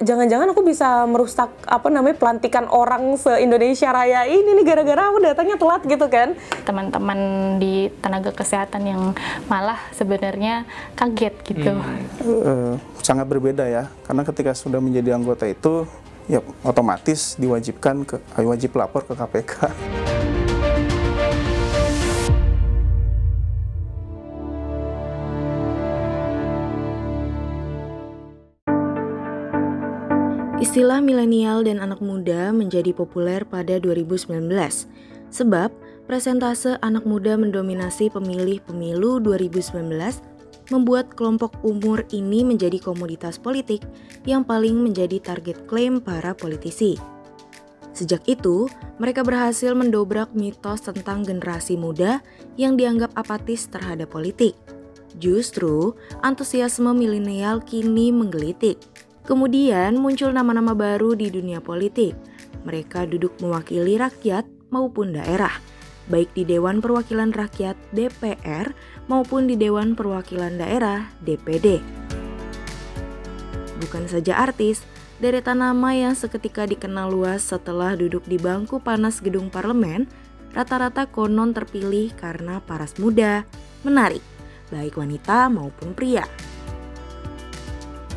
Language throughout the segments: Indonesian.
jangan-jangan aku bisa merusak pelantikan orang se-Indonesia Raya ini nih gara-gara aku datangnya telat gitu kan. Teman-teman di tenaga kesehatan yang malah sebenarnya kaget gitu. Sangat berbeda ya, karena ketika sudah menjadi anggota itu ya otomatis wajib lapor ke KPK. Istilah milenial dan anak muda menjadi populer pada 2019, sebab persentase anak muda mendominasi pemilih pemilu 2019 membuat kelompok umur ini menjadi komoditas politik yang paling menjadi target klaim para politisi. Sejak itu, mereka berhasil mendobrak mitos tentang generasi muda yang dianggap apatis terhadap politik. Justru, antusiasme milenial kini menggelitik. Kemudian muncul nama-nama baru di dunia politik. Mereka duduk mewakili rakyat maupun daerah, baik di Dewan Perwakilan Rakyat (DPR) maupun di Dewan Perwakilan Daerah (DPD). Bukan saja artis, deretan nama yang seketika dikenal luas setelah duduk di bangku panas gedung parlemen, rata-rata konon terpilih karena paras muda, menarik, baik wanita maupun pria.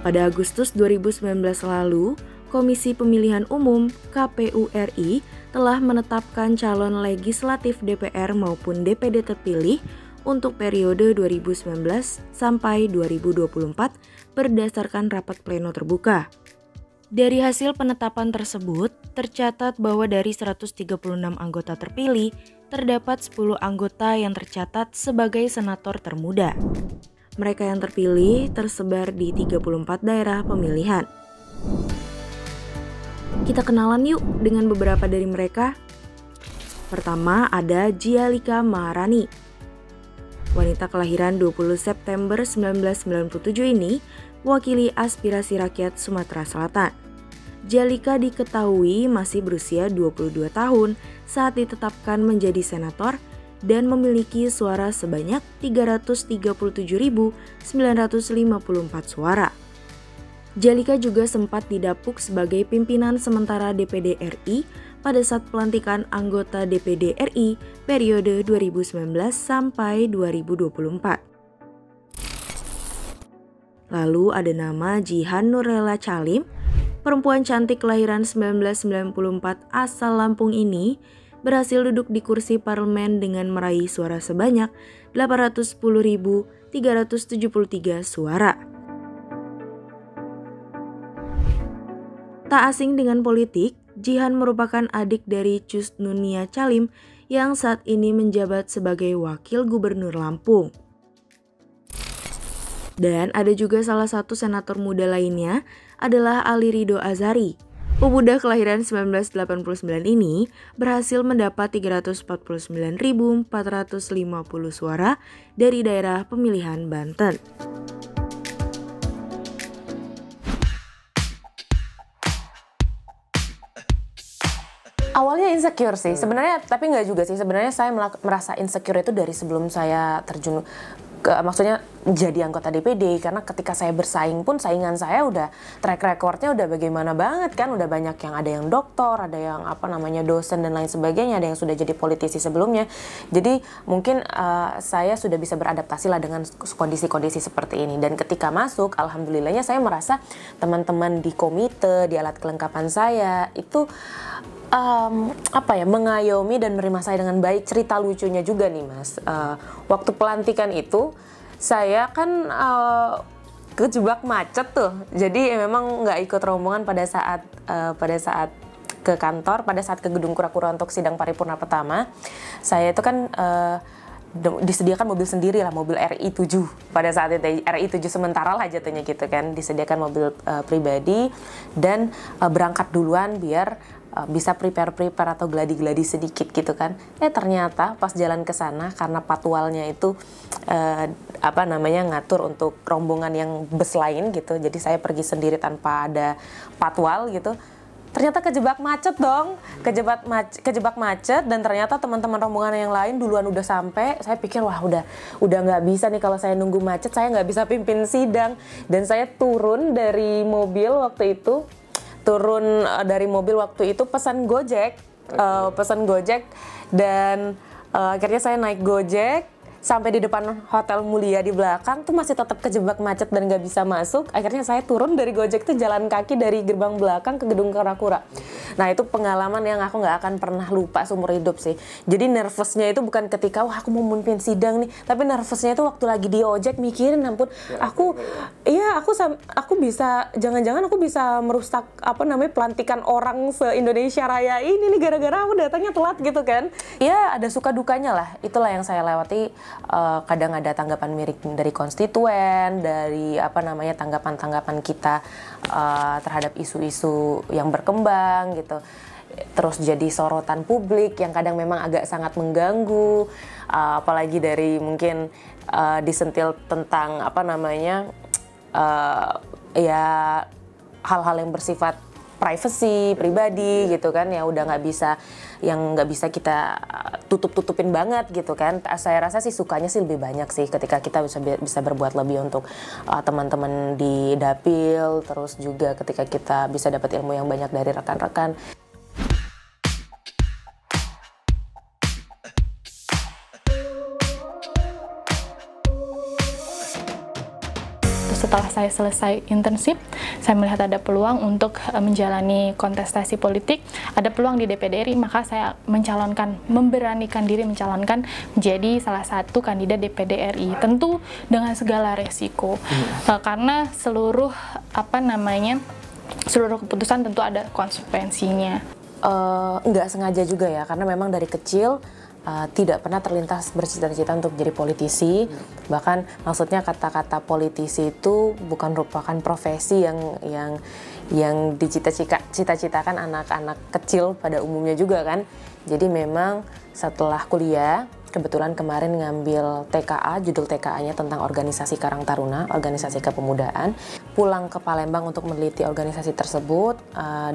Pada Agustus 2019 lalu, Komisi Pemilihan Umum (KPU RI) telah menetapkan calon legislatif DPR maupun DPD terpilih untuk periode 2019 sampai 2024 berdasarkan rapat pleno terbuka. Dari hasil penetapan tersebut, tercatat bahwa dari 136 anggota terpilih, terdapat 10 anggota yang tercatat sebagai senator termuda. Mereka yang terpilih tersebar di 34 daerah pemilihan. Kita kenalan yuk dengan beberapa dari mereka. Pertama ada Gialika Maharani. Wanita kelahiran 20 September 1997 ini mewakili aspirasi rakyat Sumatera Selatan. Gialika diketahui masih berusia 22 tahun saat ditetapkan menjadi senator dan memiliki suara sebanyak 337.954 suara. Gialika juga sempat didapuk sebagai pimpinan sementara DPD RI pada saat pelantikan anggota DPD RI periode 2019 sampai 2024. Lalu ada nama Jihan Nurlela Chalim, perempuan cantik kelahiran 1994 asal Lampung ini berhasil duduk di kursi parlemen dengan meraih suara sebanyak 810.373 suara. Tak asing dengan politik, Jihan merupakan adik dari Cus Nunia Chalim yang saat ini menjabat sebagai Wakil Gubernur Lampung. Dan ada juga salah satu senator muda lainnya adalah Ali Ridho Azhari. Pemuda kelahiran 1989 ini berhasil mendapat 349.450 suara dari daerah pemilihan Banten. Awalnya insecure sih, sebenarnya, tapi nggak juga sih. Sebenarnya saya merasa insecure itu dari sebelum saya terjun maksudnya jadi anggota DPD, karena ketika saya bersaing pun saingan saya udah track recordnya udah bagaimana banget kan, udah banyak yang ada yang doktor, ada yang dosen dan lain sebagainya, ada yang sudah jadi politisi sebelumnya. Jadi mungkin saya sudah bisa beradaptasi lah dengan kondisi-kondisi seperti ini, dan ketika masuk alhamdulillahnya saya merasa teman-teman di komite, di alat kelengkapan saya itu mengayomi dan menerima saya dengan baik. Cerita lucunya juga nih Mas, waktu pelantikan itu saya kan kejebak macet tuh, jadi memang nggak ikut rombongan pada saat ke kantor, pada saat ke gedung kura-kura untuk sidang paripurna pertama. Saya itu kan disediakan mobil sendiri lah, mobil RI 7 pada saat itu, RI 7 sementara lah jatuhnya gitu kan, disediakan mobil pribadi dan berangkat duluan biar bisa prepare atau gladi-gladi sedikit gitu kan. Ternyata pas jalan ke sana karena patwalnya itu ngatur untuk rombongan yang bus lain gitu. Jadi saya pergi sendiri tanpa ada patwal gitu. ternyata kejebak macet dong, kejebak macet, dan ternyata teman-teman rombongan yang lain duluan udah sampai. Saya pikir wah udah nggak bisa nih kalau saya nunggu macet, saya nggak bisa pimpin sidang. Dan saya turun dari mobil waktu itu, pesan Gojek, dan akhirnya saya naik Gojek sampai di depan Hotel Mulia di belakang tuh masih tetap kejebak macet dan nggak bisa masuk. Akhirnya saya turun dari Gojek tuh jalan kaki dari gerbang belakang ke gedung Kura-Kura. Nah itu pengalaman yang aku nggak akan pernah lupa seumur hidup sih. Jadi nervousnya itu bukan ketika wah aku mau memimpin sidang nih, tapi nervousnya itu waktu lagi di ojek mikirin ampun aku bisa jangan-jangan aku bisa merusak pelantikan orang se-Indonesia Raya ini nih gara-gara aku datangnya telat gitu kan. Ya ada suka dukanya lah. Itulah yang saya lewati. Kadang ada tanggapan miring dari konstituen, dari tanggapan-tanggapan kita terhadap isu-isu yang berkembang gitu. Terus jadi sorotan publik yang kadang memang agak sangat mengganggu, apalagi dari mungkin disentil tentang hal-hal yang bersifat privacy, pribadi gitu kan, ya udah nggak bisa kita tutupin banget gitu kan. Saya rasa sih sukanya sih lebih banyak sih ketika kita bisa berbuat lebih untuk teman-teman di dapil, terus juga ketika kita bisa dapat ilmu yang banyak dari rekan-rekan. Setelah saya selesai internship, saya melihat ada peluang untuk menjalani kontestasi politik, ada peluang di DPD RI, maka saya memberanikan diri mencalonkan menjadi salah satu kandidat DPD RI. Tentu dengan segala resiko, karena seluruh keputusan tentu ada konsekuensinya. Nggak sengaja juga ya, karena memang dari kecil tidak pernah terlintas bercita-cita untuk jadi politisi. Bahkan maksudnya kata-kata politisi itu bukan merupakan profesi yang dicita-citakan anak-anak kecil pada umumnya juga kan. Jadi memang setelah kuliah, kebetulan kemarin ngambil TKA, judul TKA-nya tentang organisasi Karang Taruna, organisasi kepemudaan. Pulang ke Palembang untuk meneliti organisasi tersebut.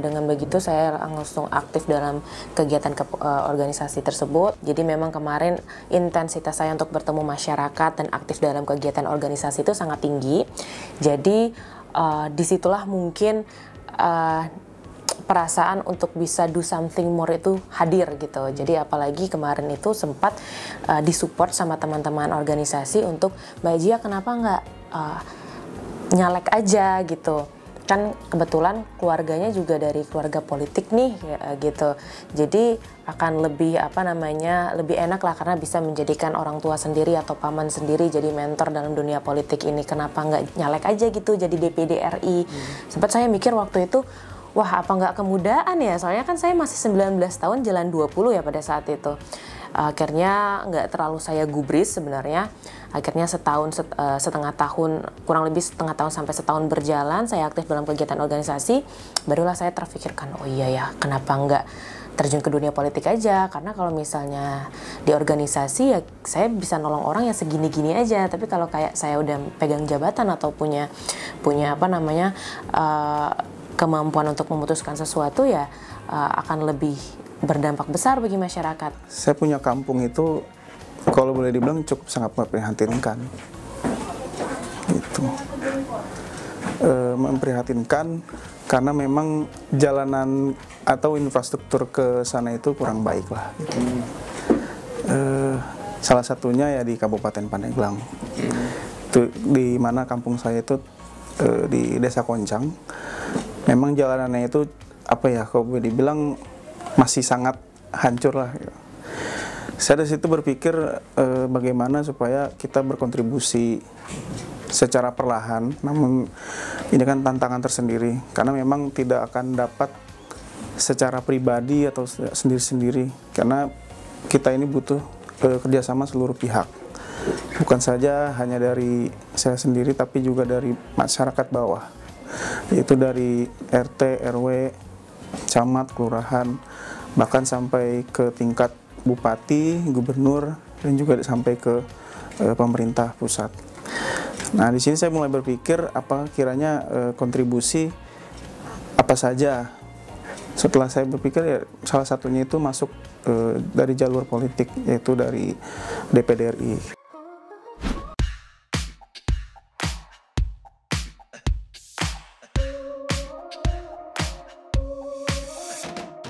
Dengan begitu saya langsung aktif dalam kegiatan organisasi tersebut. Jadi memang kemarin intensitas saya untuk bertemu masyarakat dan aktif dalam kegiatan organisasi itu sangat tinggi. Jadi disitulah mungkin perasaan untuk bisa do something more itu hadir gitu. Jadi apalagi kemarin itu sempat disupport sama teman-teman organisasi untuk Mbak Jia kenapa nggak nyalek aja gitu. Kan kebetulan keluarganya juga dari keluarga politik nih gitu. Jadi akan lebih lebih enak lah karena bisa menjadikan orang tua sendiri atau paman sendiri jadi mentor dalam dunia politik ini. Kenapa nggak nyalek aja gitu jadi DPD RI. Sempat saya mikir waktu itu wah apa nggak kemudaan ya, soalnya kan saya masih 19 tahun jalan 20 ya pada saat itu. Akhirnya nggak terlalu saya gubris sebenarnya. Akhirnya setengah tahun, kurang lebih setengah tahun sampai setahun berjalan, saya aktif dalam kegiatan organisasi. Barulah saya terfikirkan, oh iya ya kenapa nggak terjun ke dunia politik aja. Karena kalau misalnya di organisasi ya saya bisa nolong orang yang segini-gini aja. Tapi kalau kayak saya udah pegang jabatan atau punya kemampuan untuk memutuskan sesuatu ya akan lebih berdampak besar bagi masyarakat. Saya punya kampung itu kalau boleh dibilang cukup sangat memprihatinkan. Gitu. Memprihatinkan karena memang jalanan atau infrastruktur ke sana itu kurang baik lah. Gitu. Salah satunya ya di Kabupaten Pandeglang. Itu di mana kampung saya itu di Desa Koncang. Memang jalanannya itu kalau boleh dibilang masih sangat hancur lah. Gitu. Saya dari situ berpikir bagaimana supaya kita berkontribusi secara perlahan, namun ini kan tantangan tersendiri karena memang tidak akan dapat secara pribadi atau sendiri-sendiri karena kita ini butuh kerjasama seluruh pihak, bukan saja hanya dari saya sendiri tapi juga dari masyarakat bawah, yaitu dari RT, RW, camat, kelurahan, bahkan sampai ke tingkat bupati, gubernur, dan juga sampai ke pemerintah pusat. Nah, di sini saya mulai berpikir apa kiranya kontribusi apa saja Setelah saya berpikir ya salah satunya itu masuk dari jalur politik, yaitu dari DPD RI.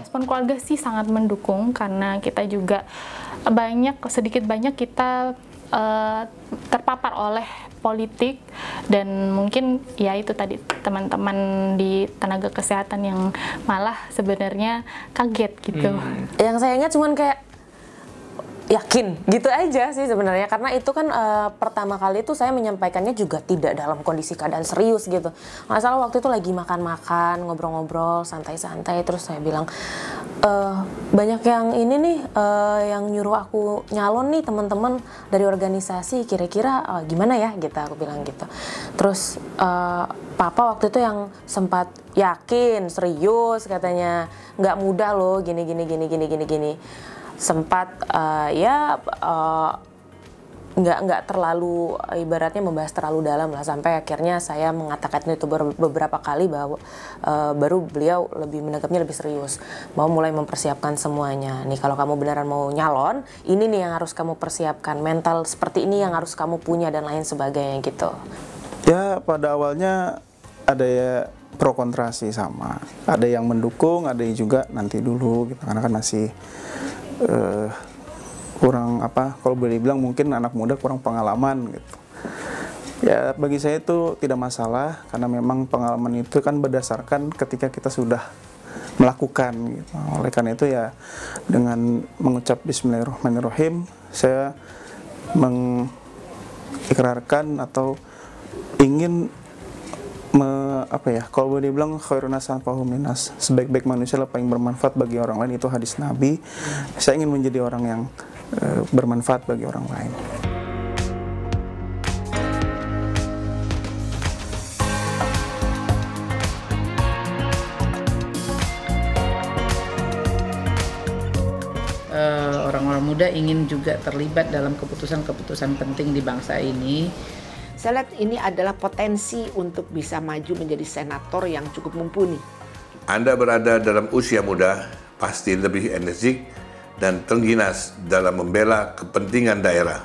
Respon keluarga sih sangat mendukung, karena kita juga sedikit banyak kita terpapar oleh politik, dan mungkin ya itu tadi teman-teman di tenaga kesehatan yang malah sebenarnya kaget gitu. Yang saya ingat cuman kayak yakin gitu aja sih sebenarnya, karena itu kan pertama kali itu saya menyampaikannya juga tidak dalam kondisi keadaan serius gitu. Nggak salah waktu itu lagi makan-makan, ngobrol-ngobrol, santai-santai, terus saya bilang banyak yang ini nih yang nyuruh aku nyalon nih teman-teman dari organisasi, kira-kira gimana ya gitu, aku bilang gitu. Terus papa waktu itu yang sempat yakin, serius katanya, nggak mudah loh gini sempat nggak terlalu ibaratnya membahas terlalu dalam lah, sampai akhirnya saya mengatakan itu beberapa kali bahwa baru beliau lebih menanggapinya lebih serius, mau mulai mempersiapkan semuanya. Nih kalau kamu beneran mau nyalon, ini nih yang harus kamu persiapkan, mental seperti ini yang harus kamu punya dan lain sebagainya gitu. Ya pada awalnya ada ya pro kontra sih, sama ada yang mendukung, ada yang juga nanti dulu gitu, karena kan masih kurang kalau boleh dibilang mungkin anak muda kurang pengalaman gitu. Ya bagi saya itu tidak masalah, karena memang pengalaman itu kan berdasarkan ketika kita sudah melakukan gitu. Oleh karena itu ya dengan mengucap Bismillahirrahmanirrahim, saya mengikrarkan atau ingin kalau boleh dibilang khairun nas anfa'uhum linnas, sebaik-baik manusia lah paling bermanfaat bagi orang lain, itu hadis Nabi. Saya ingin menjadi orang yang bermanfaat bagi orang lain. Orang-orang muda ingin juga terlibat dalam keputusan-keputusan penting di bangsa ini. Saya lihat ini adalah potensi untuk bisa maju menjadi senator yang cukup mumpuni. Anda berada dalam usia muda, pasti lebih energik dan terengginas dalam membela kepentingan daerah.